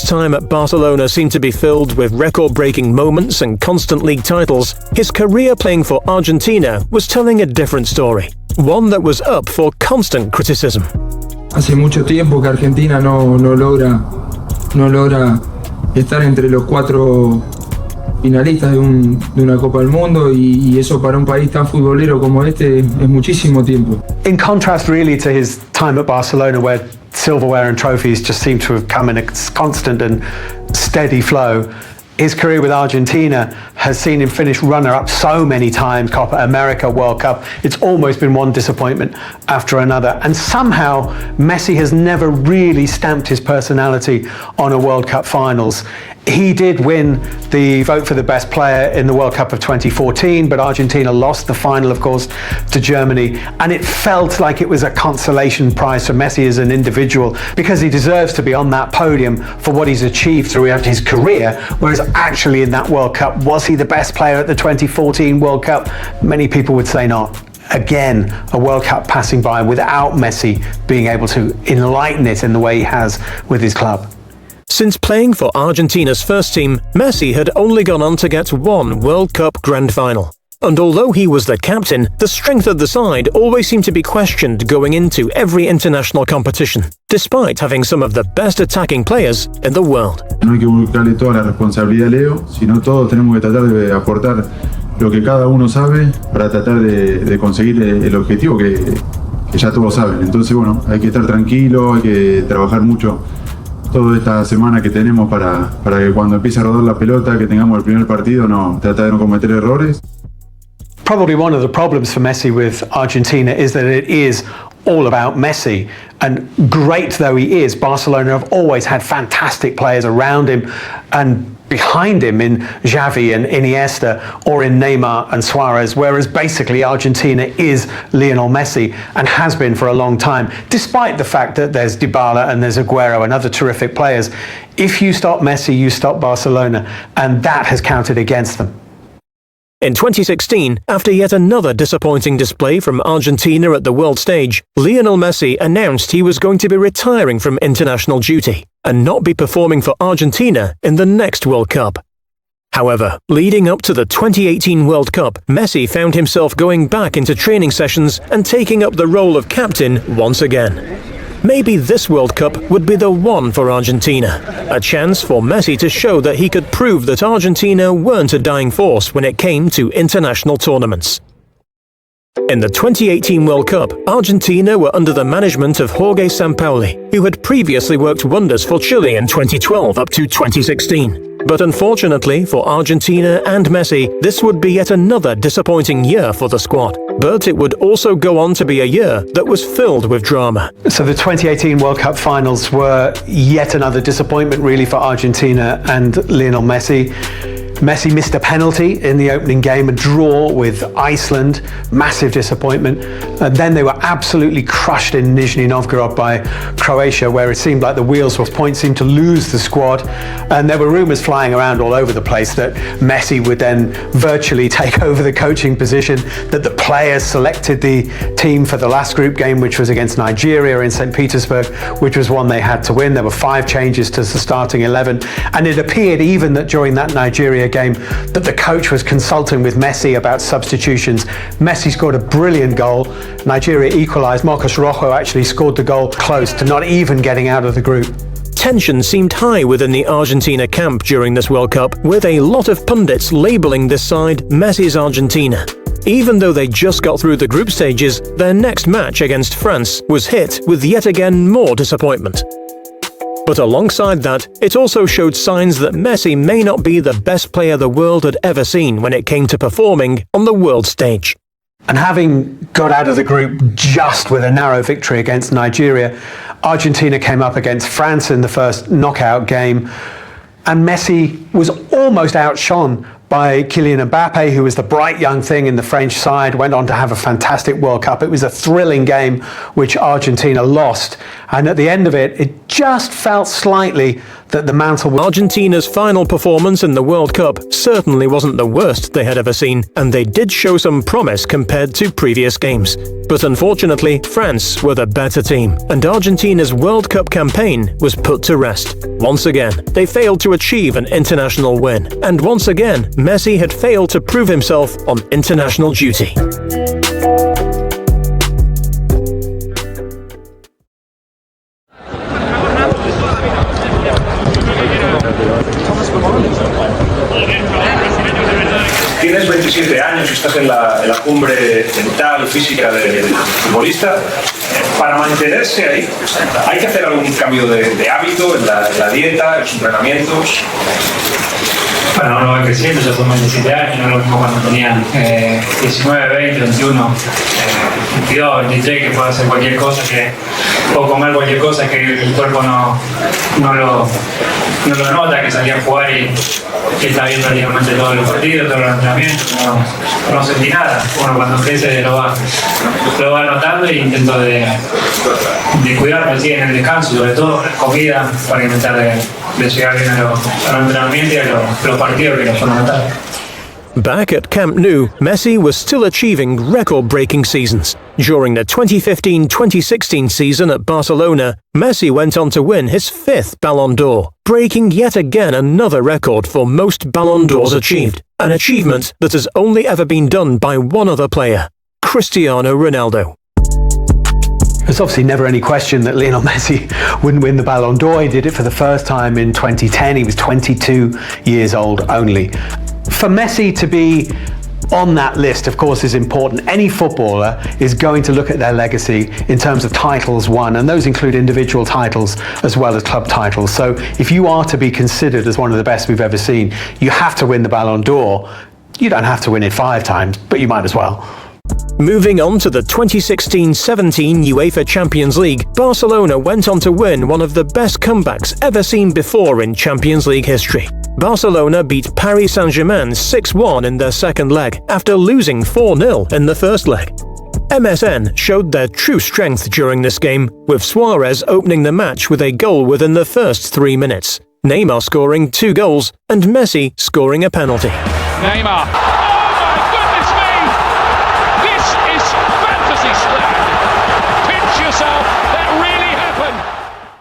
time at Barcelona seemed to be filled with record-breaking moments and constant league titles, his career playing for Argentina was telling a different story, one that was up for constant criticism. Hace mucho tiempo que Argentina no logra estar entre los 4 finalistas de una Copa del Mundo y eso para un país tan futbolero como este es muchísimo tiempo. In contrast really to his time at Barcelona, where silverware and trophies just seem to have come in a constant and steady flow, his career with Argentina has seen him finish runner-up so many times, Copa America, World Cup. It's almost been one disappointment after another. And somehow, Messi has never really stamped his personality on a World Cup finals. He did win the vote for the best player in the World Cup of 2014, but Argentina lost the final, of course, to Germany. And it felt like it was a consolation prize for Messi as an individual, because he deserves to be on that podium for what he's achieved throughout his career. Whereas actually in that World Cup, was he the best player at the 2014 World Cup? Many people would say not. Again, a World Cup passing by without Messi being able to enlighten it in the way he has with his club. Since playing for Argentina's first team, Messi had only gone on to get one World Cup grand final. And although he was the captain, the strength of the side always seemed to be questioned going into every international competition, despite having some of the best attacking players in the world. No hay que buscarle toda la responsabilidad a Leo, sino todos tenemos que tratar de aportar lo que cada uno sabe para tratar de conseguir el objetivo que ya todos saben. Entonces, bueno, hay que estar tranquilo, hay que trabajar mucho toda esta semana que tenemos para que cuando empiece a rodar la pelota, que tengamos el primer partido, tratar de no cometer errores. Probably one of the problems for Messi with Argentina is that it is all about Messi. And great though he is, Barcelona have always had fantastic players around him and behind him in Xavi and Iniesta, or in Neymar and Suarez, whereas basically Argentina is Lionel Messi and has been for a long time, despite the fact that there's Dybala and there's Aguero and other terrific players. If you stop Messi, you stop Barcelona, and that has counted against them. In 2016, after yet another disappointing display from Argentina at the world stage, Lionel Messi announced he was going to be retiring from international duty and not be performing for Argentina in the next World Cup. However, leading up to the 2018 World Cup, Messi found himself going back into training sessions and taking up the role of captain once again. Maybe this World Cup would be the one for Argentina, a chance for Messi to show that he could prove that Argentina weren't a dying force when it came to international tournaments. In the 2018 World Cup, Argentina were under the management of Jorge Sampaoli, who had previously worked wonders for Chile in 2012 up to 2016. But unfortunately for Argentina and Messi, this would be yet another disappointing year for the squad. But it would also go on to be a year that was filled with drama. So the 2018 World Cup finals were yet another disappointment really for Argentina and Lionel Messi. Messi missed a penalty in the opening game, a draw with Iceland, massive disappointment. And then they were absolutely crushed in Nizhny Novgorod by Croatia, where it seemed like the wheels were point seemed to lose the squad. And there were rumours flying around all over the place that Messi would then virtually take over the coaching position, that the players selected the team for the last group game, which was against Nigeria in St. Petersburg, which was one they had to win. There were 5 changes to the starting 11. And it appeared even that during that Nigeria game that the coach was consulting with Messi about substitutions. Messi scored a brilliant goal. Nigeria equalised. Marcos Rojo actually scored the goal close to not even getting out of the group. Tension seemed high within the Argentina camp during this World Cup, with a lot of pundits labelling this side Messi's Argentina. Even though they just got through the group stages, their next match against France was hit with yet again more disappointment. But alongside that, it also showed signs that Messi may not be the best player the world had ever seen when it came to performing on the world stage. And having got out of the group just with a narrow victory against Nigeria, Argentina came up against France in the first knockout game, and Messi was almost outshone by Kylian Mbappe, who was the bright young thing in the French side, went on to have a fantastic World Cup. It was a thrilling game which Argentina lost, and at the end of it, it just felt slightly that the mantle... Argentina's final performance in the World Cup certainly wasn't the worst they had ever seen, and they did show some promise compared to previous games. But unfortunately, France were the better team, and Argentina's World Cup campaign was put to rest. Once again, they failed to achieve an international win, and once again, Messi had failed to prove himself on international duty. Tienes 27 años y estás en la cumbre mental, física del futbolista. Para mantenerse ahí, ¿hay que hacer algún cambio de hábito en la dieta, en los entrenamientos? Bueno, uno va creciendo, yo tengo 27 años, no es lo mismo cuando tenía 19, 20, 21, 22, 23, que puedo hacer cualquier cosa, que puedo comer cualquier cosa, que el cuerpo no lo nota, que salía a jugar y que está viendo prácticamente todos los partidos, todos los entrenamientos, no sentí nada. Uno cuando crece lo va notando e intento de cuidarme, ¿sí? En el descanso, sobre todo comida, para intentar de llegar bien a los entrenamientos y a los partidos, que es fundamental. Back at Camp Nou, Messi was still achieving record-breaking seasons. During the 2015-2016 season at Barcelona, Messi went on to win his 5th Ballon d'Or, breaking yet again another record for most Ballon d'Ors achieved, an achievement that has only ever been done by one other player, Cristiano Ronaldo. There's obviously never any question that Lionel Messi wouldn't win the Ballon d'Or. He did it for the first time in 2010. He was 22 years old only. For Messi to be on that list, of course, is important. Any footballer is going to look at their legacy in terms of titles won, and those include individual titles as well as club titles. So if you are to be considered as one of the best we've ever seen, you have to win the Ballon d'Or. You don't have to win it 5 times, but you might as well. Moving on to the 2016-17 UEFA Champions League, Barcelona went on to win one of the best comebacks ever seen before in Champions League history. Barcelona beat Paris Saint-Germain 6-1 in their second leg after losing 4-0 in the first leg. MSN showed their true strength during this game, with Suarez opening the match with a goal within the first 3 minutes, Neymar scoring 2 goals and Messi scoring a penalty. Neymar.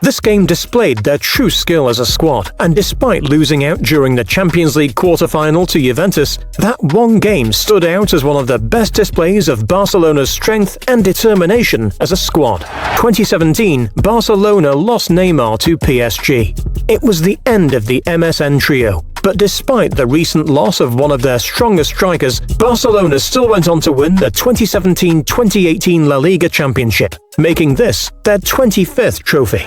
This game displayed their true skill as a squad, and despite losing out during the Champions League quarter-final to Juventus, that one game stood out as one of the best displays of Barcelona's strength and determination as a squad. 2017, Barcelona lost Neymar to PSG. It was the end of the MSN trio, but despite the recent loss of one of their strongest strikers, Barcelona still went on to win the 2017-2018 La Liga Championship, making this their 25th trophy.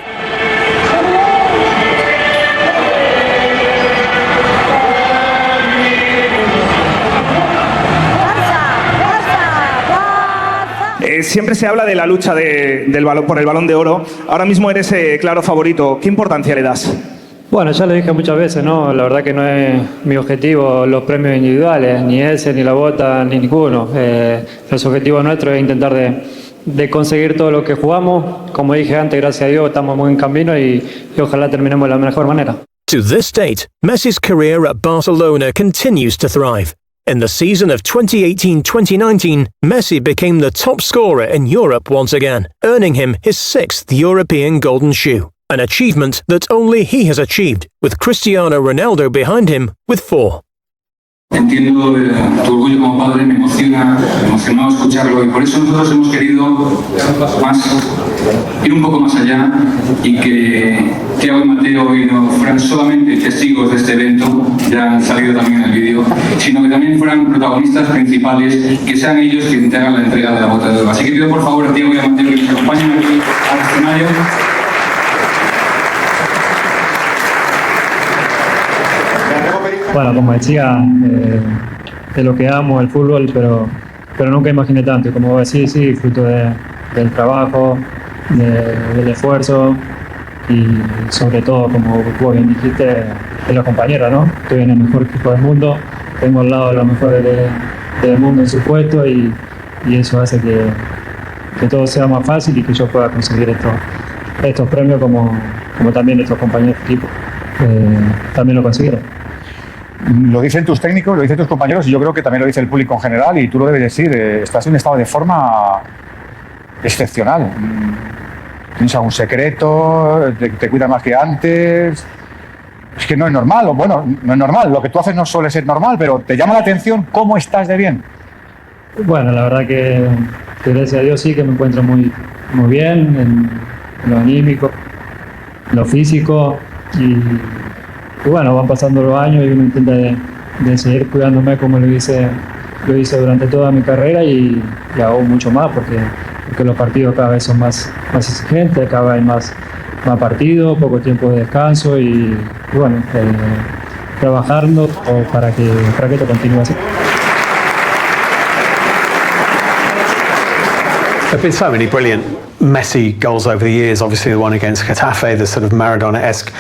Siempre se habla de la lucha por el Balón de Oro. Ahora mismo eres claro favorito. ¿Qué importancia le das? Bueno, ya lo dije muchas veces, ¿no? La verdad que no es mi objetivo los premios individuales, ni ese, ni la bota, ni ninguno. Los objetivos nuestros es intentar de conseguir todo lo que jugamos. Como dije antes, gracias a Dios estamos muy en camino y ojalá terminemos de la mejor manera. To this date, Messi's career at Barcelona continues to thrive. In the season of 2018-2019, Messi became the top scorer in Europe once again, earning him his 6th European Golden Shoe, an achievement that only he has achieved, with Cristiano Ronaldo behind him with 4. Entiendo tu orgullo como padre, me emocionado escucharlo y por eso nosotros hemos querido ir un poco más allá y que Thiago y Mateo y no fueran solamente testigos de este evento, ya han salido también en el vídeo, sino que también fueran protagonistas principales, que sean ellos quienes hagan la entrega de la bota de oro. Así que pido por favor a Thiago y a Mateo que nos acompañen aquí al escenario. Bueno, como decía, de lo que amo, el fútbol, pero nunca imaginé tanto. Como vos decís, sí, fruto del trabajo, del esfuerzo y sobre todo, como vos bien dijiste, de los compañeros, ¿no? Estoy en el mejor equipo del mundo, tengo al lado de los mejores del mundo en su puesto y eso hace que todo sea más fácil y que yo pueda conseguir estos premios como también estos compañeros de equipo. también lo consiguieron. Lo dicen tus técnicos, lo dicen tus compañeros y yo creo que también lo dice el público en general y tú lo debes decir, estás en un estado de forma excepcional. ¿Tienes algún secreto? ¿Te cuidas más que antes? Es que no es normal, o bueno, no es normal, lo que tú haces no suele ser normal, pero te llama la atención cómo estás de bien. Bueno, la verdad que gracias a Dios sí que me encuentro muy bien en lo anímico, en lo físico y bueno, van pasando los años y uno intenta de seguir cuidándome como lo hice durante toda mi carrera y hago mucho más porque los partidos cada vez son más exigentes, cada vez hay más partidos, poco tiempo de descanso y bueno, trabajando para que esto continúe así. There have been so many brilliant Messi goals over the years, obviously the one against Getafe, the sort of Maradona-esque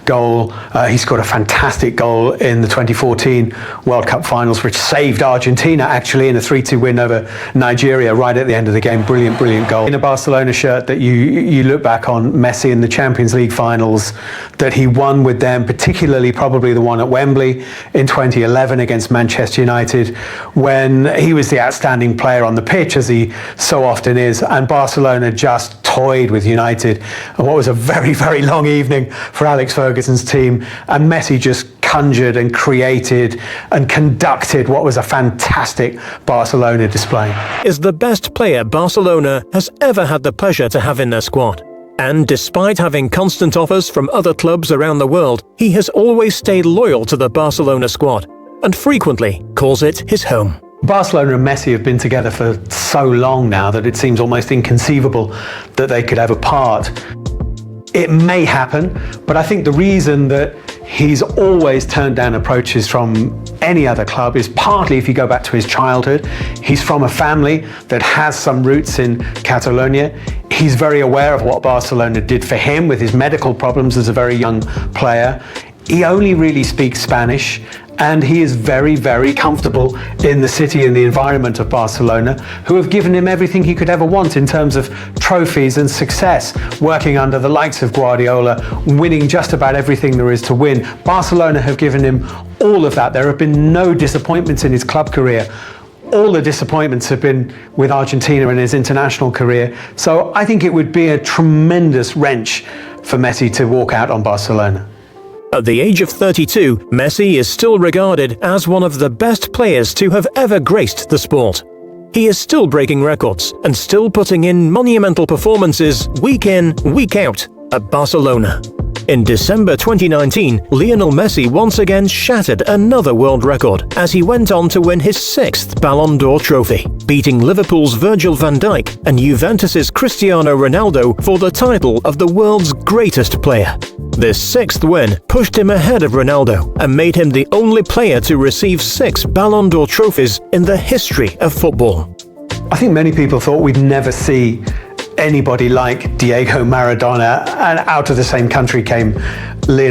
goal. He scored a fantastic goal in the 2014 World Cup finals, which saved Argentina actually in a 3-2 win over Nigeria right at the end of the game. Brilliant, brilliant goal. In a Barcelona shirt that you look back on Messi in the Champions League finals that he won with them, particularly probably the one at Wembley in 2011 against Manchester United, when he was the outstanding player on the pitch, as he so often is, and Barcelona just toyed with United, and what was a very, very long evening for Alex Ferguson's team, and Messi just conjured and created and conducted what was a fantastic Barcelona display. Is the best player Barcelona has ever had the pleasure to have in their squad. And despite having constant offers from other clubs around the world, he has always stayed loyal to the Barcelona squad, and frequently calls it his home. Barcelona and Messi have been together for so long now that it seems almost inconceivable that they could ever part. It may happen, but I think the reason that he's always turned down approaches from any other club is partly, if you go back to his childhood, he's from a family that has some roots in Catalonia. He's very aware of what Barcelona did for him with his medical problems as a very young player. He only really speaks Spanish, and he is very, very comfortable in the city and the environment of Barcelona, who have given him everything he could ever want in terms of trophies and success, working under the likes of Guardiola, winning just about everything there is to win. Barcelona have given him all of that. There have been no disappointments in his club career. All the disappointments have been with Argentina in his international career. So I think it would be a tremendous wrench for Messi to walk out on Barcelona. At the age of 32, Messi is still regarded as one of the best players to have ever graced the sport. He is still breaking records and still putting in monumental performances week in, week out at Barcelona. In December 2019, Lionel Messi once again shattered another world record as he went on to win his 6th Ballon d'Or trophy, beating Liverpool's Virgil van Dijk and Juventus's Cristiano Ronaldo for the title of the world's greatest player. This 6th win pushed him ahead of Ronaldo and made him the only player to receive 6 Ballon d'Or trophies in the history of football. I think many people thought we'd never see anybody like Diego Maradona, and out of the same country came Lionel